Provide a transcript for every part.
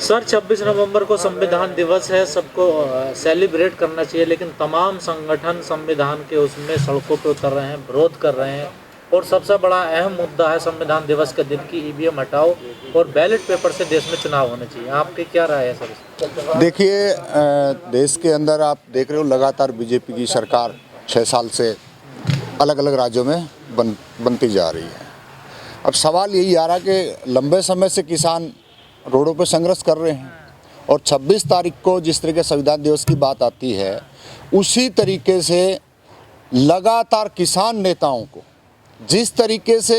Sir 26 नवंबर को संविधान दिवस है, सबको सेलिब्रेट करना चाहिए, लेकिन तमाम संगठन संविधान के उसमें सड़कों पे उतर रहे हैं, विरोध कर रहे हैं। और सबसे बड़ा अहम मुद्दा है संविधान दिवस के दिन की ईवीएम हटाओ और बैलेट पेपर से देश में चुनाव होने चाहिए। आपकी क्या राय है सर? देखिए, देश के अंदर आप देख रहे हो लगातार बीजेपी की सरकार 6 साल से अलग अलग राज्यों में बनती जा रही है। अब सवाल यही आ रहा कि लंबे समय से किसान रोडों पर संघर्ष कर रहे हैं और 26 तारीख को जिस तरीके संविधान दिवस की बात आती है, उसी तरीके से लगातार किसान नेताओं को, जिस तरीके से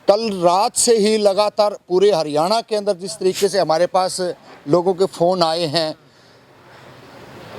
कल रात से ही लगातार पूरे हरियाणा के अंदर जिस तरीके से हमारे पास लोगों के फ़ोन आए हैं,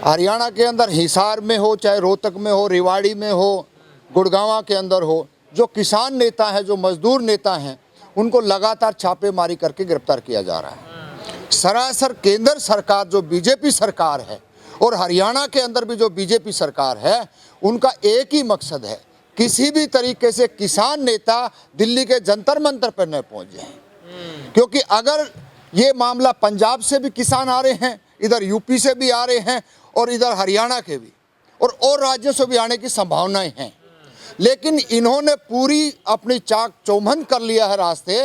हरियाणा के अंदर हिसार में हो, चाहे रोहतक में हो, रेवाड़ी में हो, गुड़गांव के अंदर हो, जो किसान नेता हैं, जो मजदूर नेता हैं, उनको लगातार छापेमारी करके गिरफ्तार किया जा रहा है। सरासर केंद्र सरकार जो बीजेपी सरकार है और हरियाणा के अंदर भी जो बीजेपी सरकार है, उनका एक ही मकसद है, किसी भी तरीके से किसान नेता दिल्ली के जंतर मंतर पर न पहुंच जाए। क्योंकि अगर ये मामला पंजाब से भी किसान आ रहे हैं, इधर यूपी से भी आ रहे हैं और इधर हरियाणा के भी और राज्यों से भी आने की संभावनाएं हैं, लेकिन इन्होंने पूरी अपनी चाक चौबंद कर लिया है रास्ते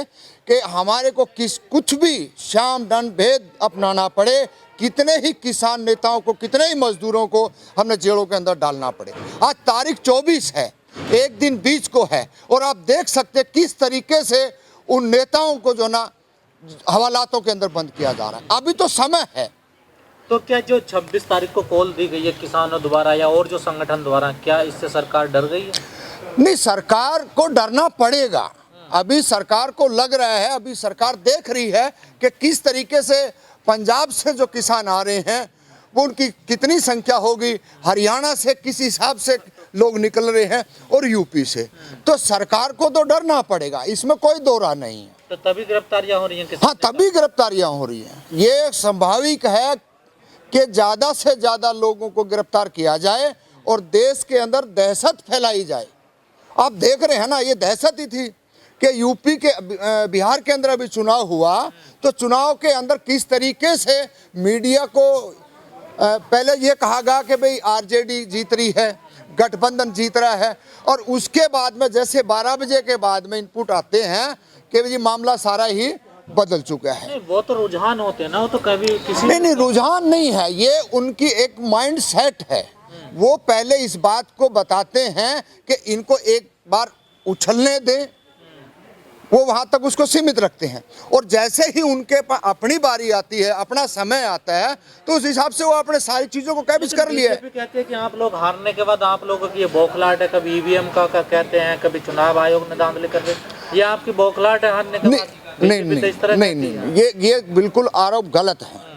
कि हमारे को कुछ भी शाम दंड भेद अपनाना पड़े, कितने ही किसान नेताओं को, कितने ही मजदूरों को हमने जेलों के अंदर डालना पड़े। आज तारीख 24 है, एक दिन बीच को है, और आप देख सकते किस तरीके से उन नेताओं को जो ना हवालातों के अंदर बंद किया जा रहा है। अभी तो समय है। तो क्या जो 26 तारीख को कॉल दी गई है किसानों द्वारा या और जो संगठन द्वारा, क्या इससे सरकार डर गई है? नहीं, सरकार को डरना पड़ेगा। अभी सरकार को लग रहा है, अभी सरकार देख रही है कि किस तरीके से पंजाब से जो किसान आ रहे हैं वो उनकी कितनी संख्या होगी, हरियाणा से किस हिसाब से लोग निकल रहे हैं और यूपी से, तो सरकार को तो डरना पड़ेगा, इसमें कोई दो राह नहीं है। तो तभी गिरफ्तारियां हो रही हैं? हाँ, तभी गिरफ्तारियां हो रही हैं। ये संभाविक है कि ज़्यादा से ज़्यादा लोगों को गिरफ्तार किया जाए और देश के अंदर दहशत फैलाई जाए। आप देख रहे हैं ना, ये दहशत ही थी कि यूपी के बिहार के अंदर अभी चुनाव हुआ, तो चुनाव के अंदर किस तरीके से मीडिया को पहले ये कहा गया कि भाई आरजेडी जीत रही है, गठबंधन जीत रहा है, और उसके बाद में जैसे 12 बजे के बाद में इनपुट आते हैं कि ये मामला सारा ही बदल चुका है। नहीं, वो तो रुझान होते हैं ना, वो तो कभी किसी नहीं, रुझान नहीं है, ये उनकी एक माइंड सेट है। वो पहले इस बात को बताते हैं कि इनको एक बार उछलने दें, वो वहां तक उसको सीमित रखते हैं, और जैसे ही उनके पास अपनी बारी आती है, अपना समय आता है, तो उस हिसाब से वो अपने सारी चीजों को कैबिज कर लिया है। कहते हैं कि आप लोग हारने के बाद आप लोगों की ये बौखलाहट है, कभी ईवीएम का कहते हैं, कभी चुनाव आयोग ने धांधली कर दी, ये आपकी बौखलाहट है हारने के बाद? नहीं, ये बिल्कुल आरोप गलत है।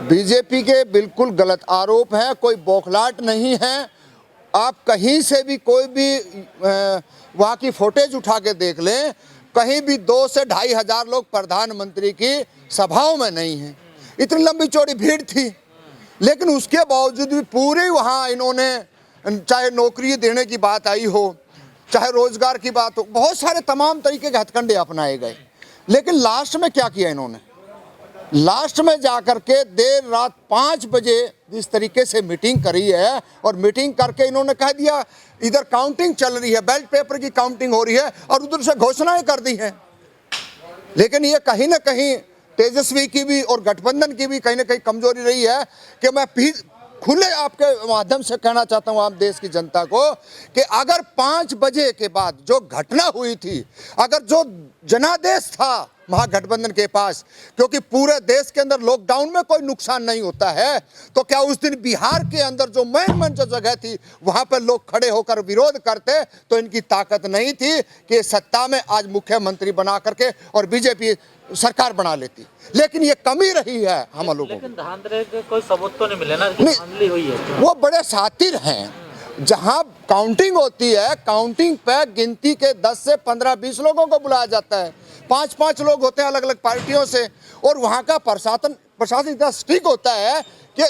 बीजेपी के बिल्कुल गलत आरोप है, कोई बौखलाहट नहीं है। आप कहीं से भी कोई भी वहाँ की फुटेज उठा के देख लें, कहीं भी 2 से 2.5 हजार लोग प्रधानमंत्री की सभाओं में नहीं हैं। इतनी लंबी चौड़ी भीड़ थी, लेकिन उसके बावजूद भी पूरे वहाँ इन्होंने, चाहे नौकरी देने की बात आई हो, चाहे रोजगार की बात हो, बहुत सारे तमाम तरीके के हथकंडे अपनाए गए, लेकिन लास्ट में क्या किया इन्होंने? लास्ट में जाकर के देर रात 5 बजे जिस तरीके से मीटिंग करी है, और मीटिंग करके इन्होंने कह दिया इधर काउंटिंग चल रही है, बैलेट पेपर की काउंटिंग हो रही है, और उधर से घोषणाएं कर दी हैं। लेकिन ये कहीं ना कहीं तेजस्वी की भी और गठबंधन की भी कहीं ना कहीं कमजोरी रही है कि मैं खुले आपके माध्यम से कहना चाहता हूं आप देश की जनता को कि अगर 5 बजे के बाद जो घटना हुई थी, अगर जो जनादेश था महागठबंधन के पास, क्योंकि पूरे देश के अंदर लॉकडाउन में कोई नुकसान नहीं होता है, तो क्या उस दिन बिहार के अंदर जो मेन जो जगह थी वहां पर लोग खड़े होकर विरोध करते, तो इनकी ताकत नहीं थी कि सत्ता में आज मुख्यमंत्री बना करके और बीजेपी सरकार बना लेती। लेकिन ये कमी रही है हम लोगों को। लेकिन धांधले के कोई सबूत तो नहीं मिले ना कि धांधली हुई है? वो बड़े शातिर हैं। जहां काउंटिंग होती है, काउंटिंग पे गिनती के 10 से 15-20 लोगों को बुलाया जाता है, 5-5 लोग होते हैं अलग अलग पार्टियों से, और वहां का प्रशासन इतना स्ट्रिक्ट होता है कि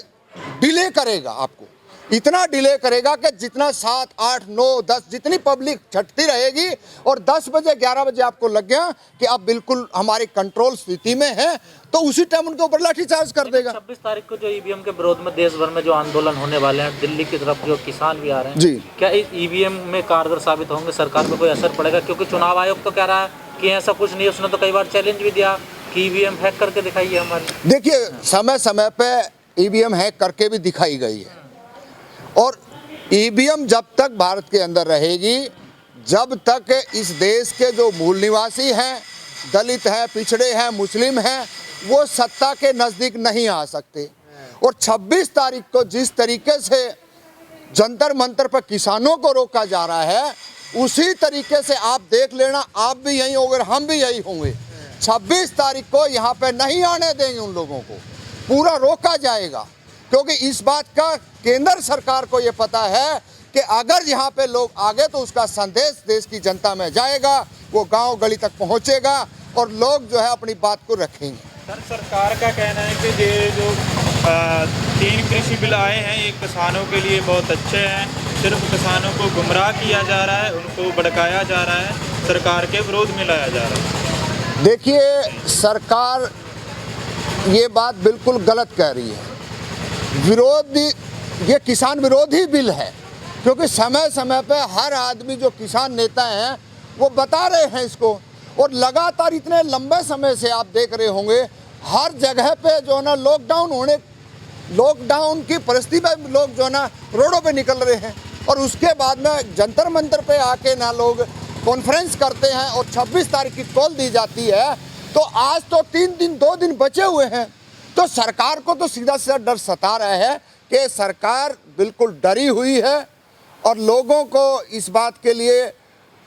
डिले करेगा आपको। इतना डिले करेगा कि जितना 7, 8, 9, 10 जितनी पब्लिक छटती रहेगी और 10 बजे 11 बजे आपको लग गया कि अब बिल्कुल हमारी कंट्रोल स्थिति में है, तो उसी टाइम उनके ऊपर लाठीचार्ज कर देगा। 26 तारीख को जो ईवीएम के विरोध में देश भर में जो आंदोलन होने वाले हैं, दिल्ली की तरफ जो किसान भी आ रहे हैं जी, क्या इस ईवीएम में कारगर साबित होंगे? सरकार पर कोई असर पड़ेगा? क्योंकि चुनाव आयोग तो कह रहा है कि ऐसा कुछ नहीं है, उसने तो कई बार चैलेंज भी दिया कि ईवीएम हैक करके दिखाइए हमारी। देखिए समय समय पे ईवीएम हैक करके भी दिखाई गई है, और ईवीएम जब तक भारत के अंदर रहेगी, जब तक इस देश के जो मूल निवासी हैं, दलित हैं, पिछड़े हैं, मुस्लिम हैं, वो सत्ता के नज़दीक नहीं आ सकते। और 26 तारीख को जिस तरीके से जंतर मंतर पर किसानों को रोका जा रहा है, उसी तरीके से आप देख लेना, आप भी यही होंगे, हम भी यही होंगे। 26 तारीख को यहाँ पे नहीं आने देंगे उन लोगों को, पूरा रोका जाएगा, क्योंकि इस बात का केंद्र सरकार को ये पता है कि अगर यहाँ पे लोग आ गए तो उसका संदेश देश की जनता में जाएगा, वो गांव गली तक पहुँचेगा और लोग जो है अपनी बात को रखेंगे। सर, सरकार का कहना है कि ये जो 3 कृषि बिल आए हैं, ये किसानों के लिए बहुत अच्छे हैं, सिर्फ किसानों को गुमराह किया जा रहा है, उनको भड़काया जा रहा है, सरकार के विरोध में लाया जा रहा है। देखिए, सरकार ये बात बिल्कुल गलत कह रही है। विरोधी, ये किसान विरोधी बिल है, क्योंकि समय समय पे हर आदमी जो किसान नेता हैं वो बता रहे हैं इसको, और लगातार इतने लंबे समय से आप देख रहे होंगे हर जगह पे जो है ना लॉकडाउन की परिस्थिति में लोग जो है ना रोडों पे निकल रहे हैं, और उसके बाद में जंतर मंतर पे आके ना लोग कॉन्फ्रेंस करते हैं और 26 तारीख की कॉल दी जाती है। तो आज तो 2 दिन बचे हुए हैं, तो सरकार को तो सीधा सीधा डर सता रहा है कि सरकार बिल्कुल डरी हुई है, और लोगों को इस बात के लिए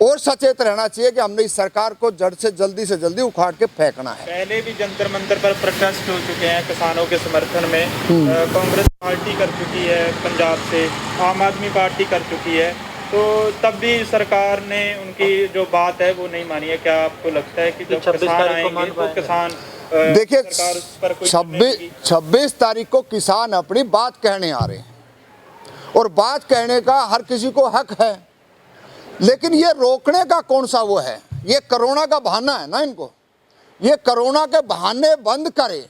और सचेत रहना चाहिए कि हमने इस सरकार को जड़ से जल्दी उखाड़ के फेंकना है। पहले भी जंतर मंतर पर प्रोटेस्ट हो चुके हैं किसानों के समर्थन में। कांग्रेस पार्टी कर चुकी है पंजाब से, आम आदमी पार्टी कर चुकी है, तो तब भी सरकार ने उनकी जो बात है वो नहीं मानी है। क्या आपको लगता है कि जब किसान आएंगे तो किसान देखिए, सरकार उस पर कोई 26 तारीख को किसान अपनी बात कहने आ रहे हैं, और बात कहने का हर किसी को हक है, लेकिन ये रोकने का कौन सा वो है? ये कोरोना का बहाना है ना इनको, ये कोरोना के बहाने बंद करे।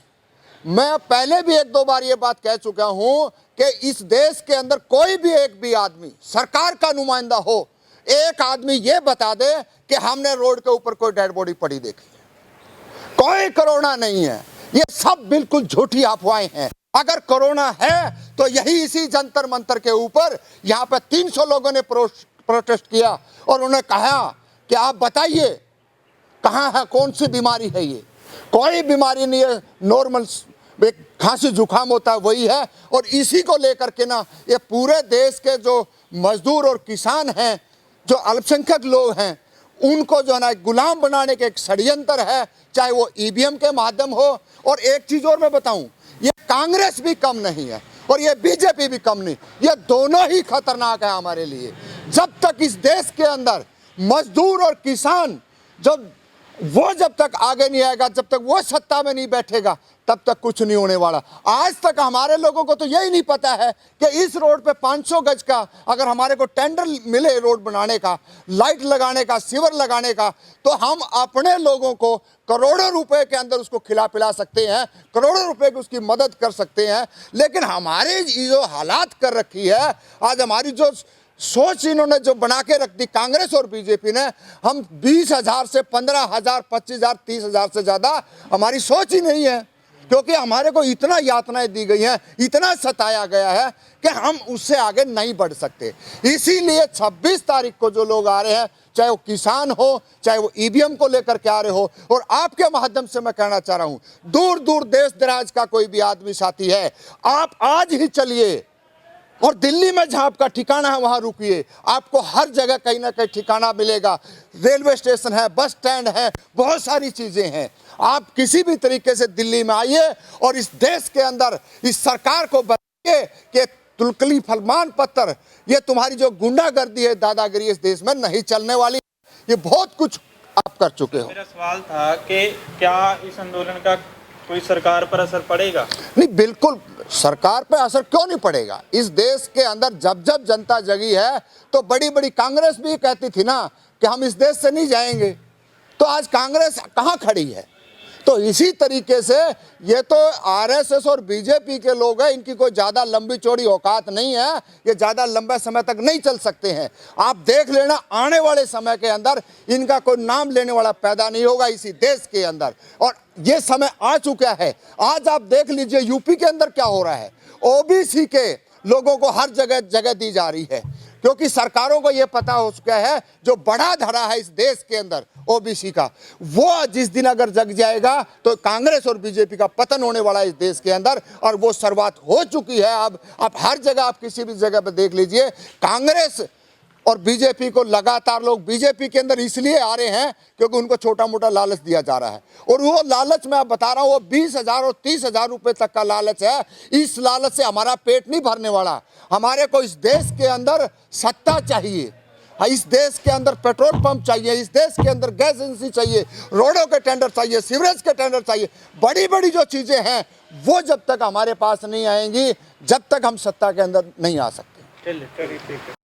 मैं पहले भी 1-2 बार ये बात कह चुका हूँ कि इस देश के अंदर कोई भी एक भी आदमी सरकार का नुमाइंदा हो, एक आदमी ये बता दे कि हमने रोड के ऊपर कोई डेड बॉडी पड़ी देखी, कोई कोरोना नहीं है। ये सब बिल्कुल झूठी अफवाहें हैं। अगर कोरोना है तो यही इसी जंतर मंतर के ऊपर यहाँ पे 300 लोगों ने प्रोटेस्ट किया, और उन्होंने कहा कि आप बताइए कहाँ है, कौन सी बीमारी है? ये कोई बीमारी नहीं है, नॉर्मल खांसी जुकाम होता है वही है। और इसी को लेकर के ना ये पूरे देश के जो मजदूर और किसान हैं, जो अल्पसंख्यक लोग हैं, उनको जो है ना गुलाम बनाने के एक षड्यंत्र है, चाहे वो ईवीएम के माध्यम हो। और एक चीज़ और मैं बताऊं, ये कांग्रेस भी कम नहीं है और ये बीजेपी भी कम नहीं, ये दोनों ही खतरनाक है हमारे लिए। जब तक इस देश के अंदर मजदूर और किसान जब तक आगे नहीं आएगा, जब तक वो सत्ता में नहीं बैठेगा, तब तक कुछ नहीं होने वाला। आज तक हमारे लोगों को तो यही नहीं पता है कि इस रोड पे 500 गज का अगर हमारे को टेंडर मिले रोड बनाने का, लाइट लगाने का, सीवर लगाने का, तो हम अपने लोगों को करोड़ों रुपए के अंदर उसको खिला पिला सकते हैं, करोड़ों रुपए की उसकी मदद कर सकते हैं। लेकिन हमारे जो हालात कर रखी है, आज हमारी जो सोच इन्होंने जो बना के रख दी कांग्रेस और बीजेपी ने, हम 20,000 से 15,000, 25,000, 30,000 से ज़्यादा हमारी सोच ही नहीं है, क्योंकि हमारे को इतना यातनाएं दी गई हैं, इतना सताया गया है कि हम उससे आगे नहीं बढ़ सकते। इसीलिए 26 तारीख को जो लोग आ रहे हैं, चाहे वो किसान हो, चाहे वो ईवीएम को लेकर के आ रहे हो, और आपके माध्यम से मैं कहना चाह रहा हूँ, दूर दूर देश दराज का कोई भी आदमी साथी है, आप आज ही चलिए और दिल्ली में जहाँ आपका ठिकाना है वहाँ रुकिए। आपको हर जगह कहीं ना कहीं ठिकाना मिलेगा, रेलवे स्टेशन है, बस स्टैंड है, बहुत सारी चीज़ें हैं। आप किसी भी तरीके से दिल्ली में आइए और इस देश के अंदर इस सरकार को बताइए कि तुलकली फरमान पत्र, ये तुम्हारी जो गुंडागर्दी है, दादागिरी इस देश में नहीं चलने वाली। ये बहुत कुछ आप कर चुके हो। मेरा सवाल था कि क्या इस आंदोलन का कोई सरकार पर असर पड़ेगा? नहीं, बिल्कुल सरकार पे असर क्यों नहीं पड़ेगा। इस देश के अंदर जब जब जनता जगी है तो बड़ी बड़ी कांग्रेस भी कहती थी ना कि हम इस देश से नहीं जाएंगे, तो आज कांग्रेस कहाँ खड़ी है। तो इसी तरीके से ये तो आरएसएस और बीजेपी के लोग हैं, इनकी कोई ज़्यादा लंबी चौड़ी औकात नहीं है, ये ज़्यादा लंबे समय तक नहीं चल सकते हैं। आप देख लेना आने वाले समय के अंदर इनका कोई नाम लेने वाला पैदा नहीं होगा इसी देश के अंदर, और ये समय आ चुका है। आज आप देख लीजिए यूपी के अंदर क्या हो रहा है, ओबीसी के लोगों को हर जगह जगह दी जा रही है, क्योंकि सरकारों को ये पता हो चुका है जो बड़ा धरा है इस देश के अंदर ओबीसी का, वो जिस दिन अगर जग जाएगा तो कांग्रेस और बीजेपी का पतन होने वाला है इस देश के अंदर, और वो शुरुआत हो चुकी है। अब आप हर जगह, आप किसी भी जगह पर देख लीजिए, कांग्रेस और बीजेपी को लगातार लोग बीजेपी के अंदर इसलिए आ रहे हैं क्योंकि उनको छोटा मोटा लालच दिया जा रहा है, और वो लालच मैं आप बता रहा हूँ वो 20,000 और 30,000 रुपए तक का लालच है। इस लालच से हमारा पेट नहीं भरने वाला। हमारे को इस देश के अंदर सत्ता चाहिए, इस देश के अंदर पेट्रोल पंप चाहिए, इस देश के अंदर गैस एजेंसी चाहिए, रोडों के टेंडर चाहिए, सीवरेज के टेंडर चाहिए, बड़ी बड़ी जो चीज़ें हैं वो जब तक हमारे पास नहीं आएंगी, जब तक हम सत्ता के अंदर नहीं आ सकते। चलिए ठीक है।